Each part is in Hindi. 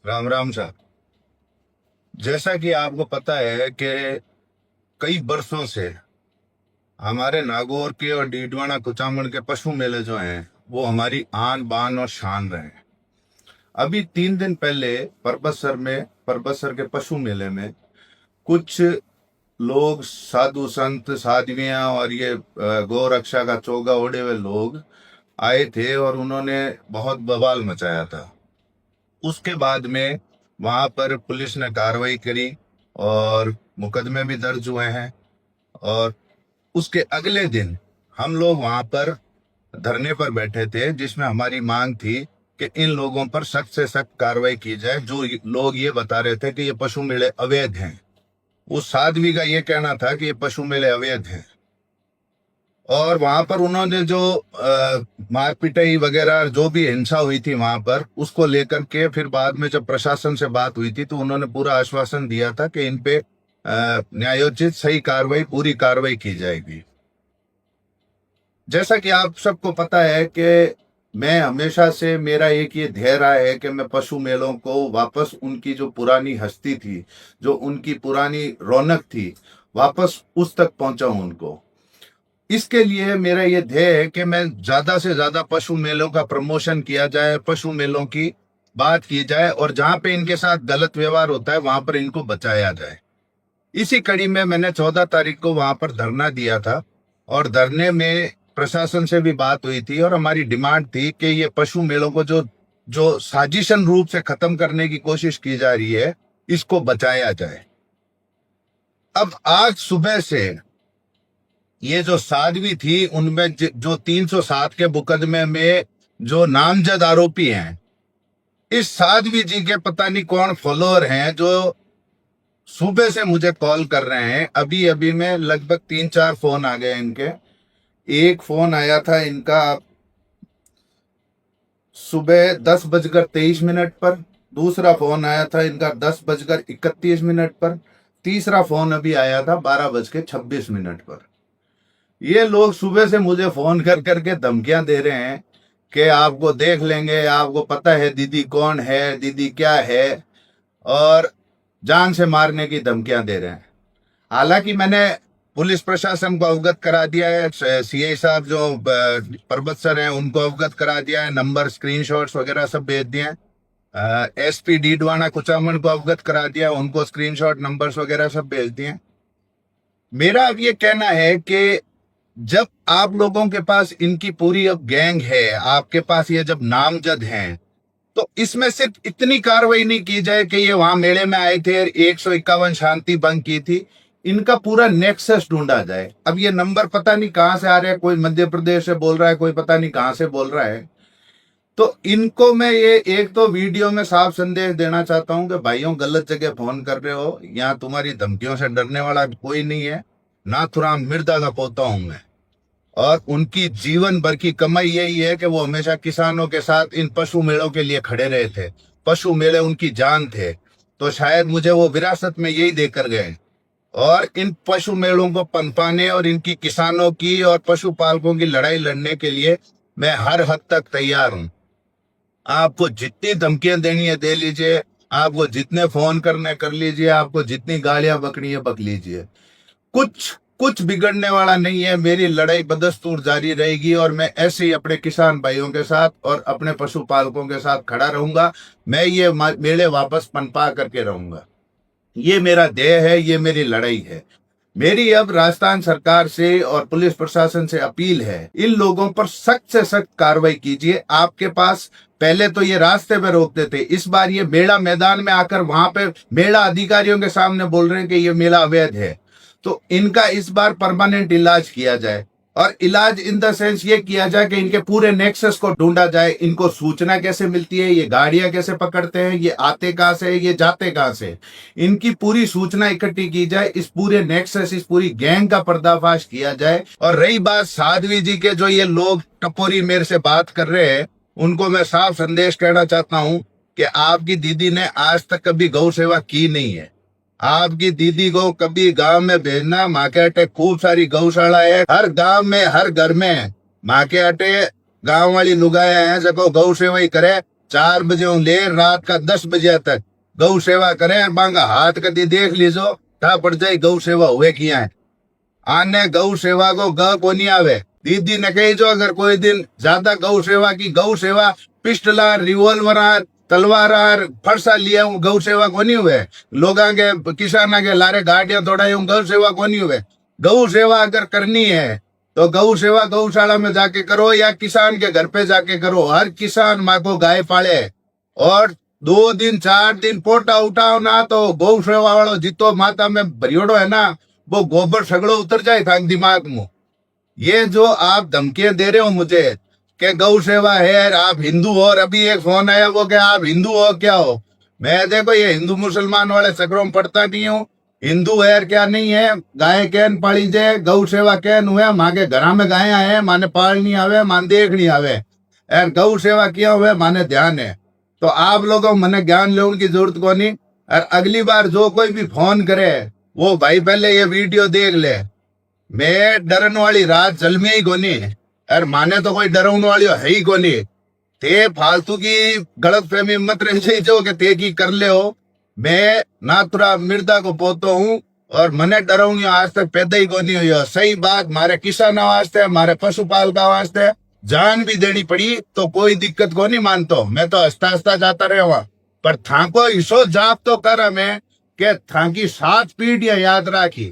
राम राम साहब। जैसा कि आपको पता है कि कई वर्षों से हमारे नागौर के और डीडवाना कुचामन के पशु मेले जो हैं वो हमारी आन बान और शान रहे हैं। अभी 3 दिन पहले परबतसर के पशु मेले में कुछ लोग, साधु संत साध्वियां और ये गौ रक्षा का चोगा ओढ़े हुए लोग आए थे और उन्होंने बहुत बवाल मचाया था। उसके बाद में वहां पर पुलिस ने कार्रवाई करी और मुकदमे भी दर्ज हुए हैं। और उसके अगले दिन हम लोग वहां पर धरने पर बैठे थे, जिसमें हमारी मांग थी कि इन लोगों पर सख्त से सख्त कार्रवाई की जाए। जो लोग ये बता रहे थे कि ये पशु मेले अवैध हैं, उस साध्वी का ये कहना था कि ये पशु मेले अवैध हैं। और वहां पर उन्होंने जो मार पिटाई वगैरह जो भी हिंसा हुई थी वहां पर, उसको लेकर के फिर बाद में जब प्रशासन से बात हुई थी तो उन्होंने पूरा आश्वासन दिया था कि इन पे न्यायोचित सही कार्रवाई, पूरी कार्रवाई की जाएगी। जैसा कि आप सबको पता है कि मैं हमेशा से, मेरा एक ये ध्येय रहा है कि मैं पशु मेलों को वापस उनकी जो पुरानी हस्ती थी, जो उनकी पुरानी रौनक थी, वापस उस तक पहुंचाऊं उनको। इसके लिए मेरा ये ध्येय है कि मैं ज्यादा से ज्यादा पशु मेलों का प्रमोशन किया जाए, पशु मेलों की बात की जाए और जहां पे इनके साथ गलत व्यवहार होता है वहां पर इनको बचाया जाए। इसी कड़ी में मैंने 14 तारीख को वहां पर धरना दिया था और धरने में प्रशासन से भी बात हुई थी और हमारी डिमांड थी कि ये पशु मेलों को जो जो साजिशन रूप से खत्म करने की कोशिश की जा रही है, इसको बचाया जाए। अब आज सुबह से ये जो साध्वी थी, उनमें जो 307 के मुकदमे में जो नामजद आरोपी हैं, इस साध्वी जी के पता नहीं कौन फॉलोअर हैं जो सुबह से मुझे कॉल कर रहे हैं। अभी अभी में लगभग 3-4 फोन आ गए इनके। एक फोन आया था इनका सुबह 10:23 पर, दूसरा फोन आया था इनका 10:31 पर, तीसरा फोन अभी आया था 12:26 पर। ये लोग सुबह से मुझे फोन कर करके धमकियां दे रहे हैं कि आपको देख लेंगे, आपको पता है दीदी कौन है, दीदी क्या है, और जान से मारने की धमकियां दे रहे हैं। हालांकि मैंने पुलिस प्रशासन को अवगत करा दिया है, सीआई साहब जो परबतसर हैं उनको अवगत करा दिया है, नंबर, स्क्रीनशॉट्स वगैरह सब भेज दिए हैं। एसपी डीडवाना कुचामन को अवगत करा दिया, उनको स्क्रीनशॉट, नंबर्स वगैरह सब भेज दिए। मेरा अब ये कहना है कि जब आप लोगों के पास इनकी पूरी अब गैंग है, आपके पास ये जब नामजद हैं, तो इसमें सिर्फ इतनी कार्रवाई नहीं की जाए कि ये वहां मेले में आए थे, 151 शांति भंग की थी, इनका पूरा नेक्सस ढूंढा जाए। अब ये नंबर पता नहीं कहां से आ रहे हैं, कोई मध्य प्रदेश से बोल रहा है, कोई पता नहीं कहां से बोल रहा है। तो इनको मैं ये एक तो वीडियो में साफ संदेश देना चाहता हूं कि भाइयों, गलत जगह फोन कर रहे हो, यहाँ तुम्हारी धमकियों से डरने वाला कोई नहीं है। नाथुराम मिर्जा का पोता हूं मैं, और उनकी जीवन भर की कमाई यही है कि वो हमेशा किसानों के साथ इन पशु मेलों के लिए खड़े रहे थे। पशु मेले उनकी जान थे, तो शायद मुझे वो विरासत में यही देकर गए। और इन पशु मेलों को पनपाने और इनकी किसानों की और पशुपालकों की लड़ाई लड़ने के लिए मैं हर हद तक तैयार हूं। आपको जितनी धमकियां देनी है दे लीजिए, आपको जितने फोन करने कर लीजिए, आपको जितनी गालियां बकनी है बक लीजिए। कुछ कुछ बिगड़ने वाला नहीं है। मेरी लड़ाई बदस्तूर जारी रहेगी और मैं ऐसे ही अपने किसान भाइयों के साथ और अपने पशुपालकों के साथ खड़ा रहूंगा। मैं ये मेले वापस पनपा करके रहूंगा। ये मेरा ध्येय है, ये मेरी लड़ाई है। मेरी अब राजस्थान सरकार से और पुलिस प्रशासन से अपील है, इन लोगों पर सख्त से सख्त कार्रवाई कीजिए। आपके पास पहले तो ये रास्ते पे रोकते थे, इस बार ये मेला मैदान में आकर वहां पे मेला अधिकारियों के सामने बोल रहे हैं कि ये मेला अवैध है। तो इनका इस बार परमानेंट इलाज किया जाए, और इलाज इन द सेंस ये किया जाए कि इनके पूरे नेक्सस को ढूंढा जाए। इनको सूचना कैसे मिलती है, ये गाड़ियां कैसे पकड़ते हैं, ये आते कहां से, ये जाते कहां से, इनकी पूरी सूचना इकट्ठी की जाए। इस पूरे नेक्सस, इस पूरी गैंग का पर्दाफाश किया जाए। और रही बात साध्वी जी के, जो ये लोग टपोरी मेरे से बात कर रहे हैं, उनको मैं साफ संदेश कहना चाहता हूं कि आपकी दीदी ने आज तक कभी गौ सेवा की नहीं है। आपकी दीदी को कभी गांव में भेजना। माँ के अटे खूब सारी गौशाला है, हर गांव में, हर घर में माँ के अटे गांव वाली लुगाया है जो गौ सेवा ही करे। 4 बजे ले रात का 10 बजे तक गौ सेवा करे, मांगा हाथ कदी देख लीजो था पड़ जाए गौ सेवा हुए किया है। आने गौ सेवा को ग कोनी आवे। दीदी ने कही जो अगर कोई दिन ज्यादा गौ सेवा की, गौ सेवा पिस्टलार, रिवॉल्वरार, तलवारार, फरसा लिया हूँ, गौ सेवा कोनी हुए। लोगा के किसाना के लारे गाड़ियां तोड़ाई हूँ, गौ सेवा कोनी हुए। गौ सेवा अगर करनी है तो गौ सेवा गौशाला में जाके करो या किसान के घर पे जाके करो। हर किसान माँ को गाय पाले और 2 दिन 4 दिन पोटा उठाओ ना तो गौ सेवा वालों जितो माता में भरियोड़ो है ना, वो गोबर सगड़ो उतर जाए था दिमाग में। ये जो आप धमकियां दे रहे हो मुझे कि गौ सेवा है, आप हिंदू हो, और अभी एक फोन आया वो कि आप हिंदू हो क्या हो। मैं देखो ये हिंदू मुसलमान वाले चक्रों में पड़ता नहीं हूँ। हिंदू है क्या नहीं है, गाय कैन पाली जाए, गौ सेवा कैन हुए, माँ के घर में गाय है, माने पालनी आवे, मान देखनी आवे, और गौ सेवा किया हुए माने ध्यान है। तो आप लोगों को मने ज्ञान लेने की जरूरत को नहीं। और अगली बार जो कोई भी फोन करे वो भाई पहले ये वीडियो देख ले। मैं डरने वाली रात जल में ही कोनी, और माने तो कोई डराने वाली है ही कोनी। ते फालतू की गलत फहमी मत रह जो कि ते की कर ले हो। मैं नाथुरा मिर्दा को पोतो हूँ और मने डराऊंगी आज तक पैदा ही कोनी हुई। सही बात, मारे किसान वास्ते, मारे पशुपालका वास्ते जान भी देनी पड़ी तो कोई दिक्कत को नहीं मानतो। मैं तो हंसता हंसता जाता रहा, पर थाको इसो जाप तो कर हमें के थाकी 7 पीढ़ियां याद राखी।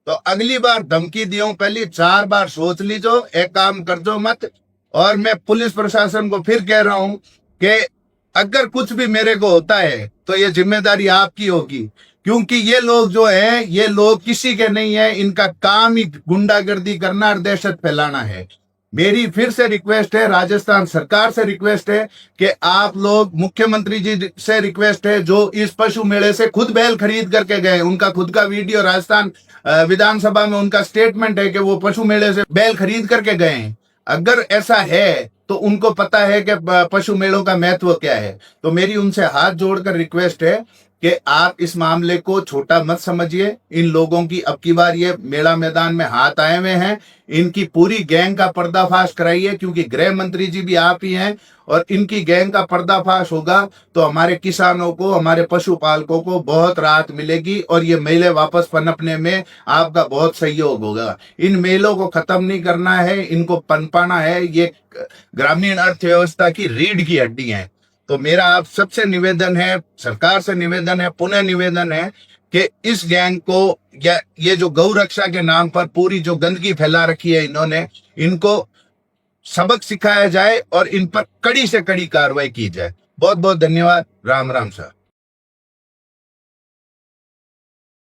तो अगली बार धमकी दियो पहली 4 बार सोच लीजो, एक काम कर दो मत। और मैं पुलिस प्रशासन को फिर कह रहा हूं कि अगर कुछ भी मेरे को होता है तो ये जिम्मेदारी आपकी होगी, क्योंकि ये लोग जो है ये लोग किसी के नहीं है, इनका काम ही गुंडागर्दी करना और दहशत फैलाना है। मेरी फिर से रिक्वेस्ट है, राजस्थान सरकार से रिक्वेस्ट है कि आप लोग, मुख्यमंत्री जी से रिक्वेस्ट है, जो इस पशु मेले से खुद बैल खरीद करके गए, उनका खुद का वीडियो राजस्थान विधानसभा में उनका स्टेटमेंट है कि वो पशु मेले से बैल खरीद करके गए। अगर ऐसा है तो उनको पता है कि पशु मेलों का महत्व क्या है। तो मेरी उनसे हाथ जोड़कर रिक्वेस्ट है कि आप इस मामले को छोटा मत समझिए। इन लोगों की अब की बार ये मेला मैदान में हाथ आए हुए हैं, इनकी पूरी गैंग का पर्दाफाश कराइए, क्योंकि गृह मंत्री जी भी आप ही हैं। और इनकी गैंग का पर्दाफाश होगा तो हमारे किसानों को, हमारे पशुपालकों को बहुत राहत मिलेगी और ये मेले वापस पनपने में आपका बहुत सहयोग होगा। इन मेलों को खत्म नहीं करना है, इनको पनपाना है। ये ग्रामीण अर्थव्यवस्था की रीढ़ की हड्डी है। तो मेरा आप सबसे निवेदन है, सरकार से निवेदन है, पुनः निवेदन है कि इस गैंग को, या ये जो गौ रक्षा के नाम पर पूरी जो गंदगी फैला रखी है इन्होंने, इनको सबक सिखाया जाए और इन पर कड़ी से कड़ी कार्रवाई की जाए। बहुत बहुत धन्यवाद। राम राम सर।